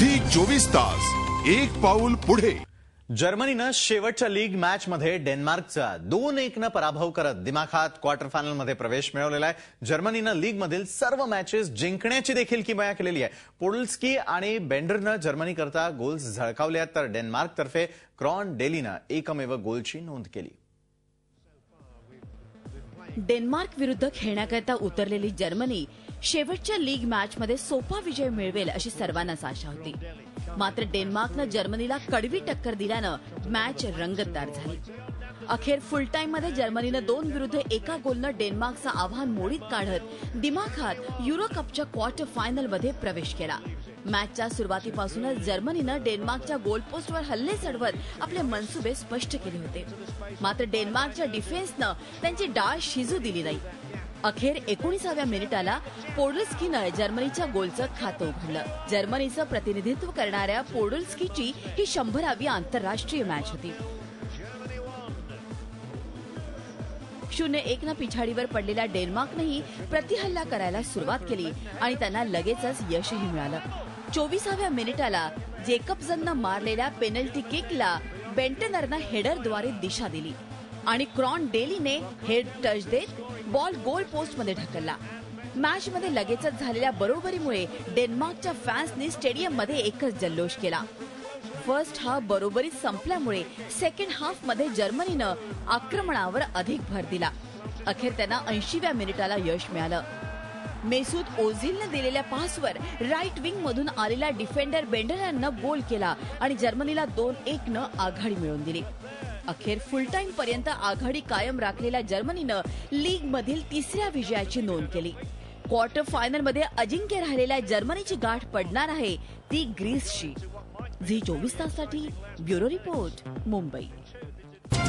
Zee 24 तास एक पाऊल पुढे। जर्मनीनं शेवटच्या लीग मॅच मध्ये डेन्मार्कचा 2-1 पराभव करत दिमाखात क्वार्टर फायनल मध्ये प्रवेश मिळवलेला आहे। जर्मनीनं लीग मधील सर्व मॅचेस जिंकण्याची देखील किमया केलेली आहे। पोडल्स्की आणि बेंडरनं जर्मनी करता गोल्स झळकावले, तर डेन्मार्क तर्फे क्रॉन डेलीनं एकमेव गोलची नोंद केली। डेन्मार्क विरुद्ध खेळण्याकरता उतरलेली जर्मनी शेवटच्या लीग मॅचमध्ये सोपा विजय मिळवेल अशी सर्वांनाच आशा होती। मात्र डेन्मार्कनं जर्मनीला कडवी टक्कर दिल्यानं मॅच रंगतदार झाली। अखेर फुल टाइममध्ये जर्मनीनं 2 विरुद्ध 1 गोलनं डेन्मार्कचं आव्हान मोडीत काढत दिमाखात युरो कपच्या क्वार्टर फायनलमध्ये प्रवेश केला। मॅचच्या सुरुवातीपासूनच जर्मनीनं डेन्मार्कच्या गोलपोस्टवर हल्ले चढवत आपले मनसुबे स्पष्ट केले होते। मात्र डेन्मार्कच्या डिफेन्सनं त्यांची डाळ शिजू दिली नाही। अखेर 19व्या मिनिटाला पोडल्स्कीनं जर्मनीच्या गोलचं खातं उघडलं। जर्मनीचं प्रतिनिधित्व करणाऱ्या पोडल्स्कीची ही 100वी आंतरराष्ट्रीय मॅच होती। 0-1 पिछाडीवर पडलेल्या डेन्मार्कनेही प्रतिहल्ला करायला सुरुवात केली आणि त्यांना लगेचच यशही मिळालं। 24व्या मिनिटाला जेकबसननं मारलेल्या पेनल्टी किकला बेंटनरनं हेडरद्वारे दिशा दिली आणि क्रॉन डेलीने हेड टच देत बॉल गोल पोस्टमध्ये ढकलला। मॅचमध्ये लगेचच झालेल्या बरोबरीमुळे डेन्मार्कच्या फॅन्सनी स्टेडियममध्ये एकच जल्लोष केला। फर्स्ट हाफ बरोबरीत संपल्यामुळे सेकंड हाफमध्ये जर्मनीनं आक्रमणावर अधिक भर दिला। अखेर त्यांना 80व्या मिनिटाला यश मिळालं। मेसूत ओझिलनं दिलेल्या पासवर राईट विंग मधून आलेला डिफेंडर बेंडरनं गोल केला आणि जर्मनीला 2-1 आघाडी मिळवून दिली। अखेर फुल टाइम पर्यंत आघाडी कायम राखलेल्या जर्मनीनं लीग मधील 3ऱ्या विजयाची नोंद केली। क्वार्टर फायनलमध्ये अजिंक्य राहिलेल्या जर्मनीची गाठ पडणार आहे ती ग्रीसशी। झी 24 ताससाठी ब्युरो रिपोर्ट, मुंबई।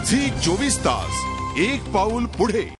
झी 24 तास एक पाऊल पुढे।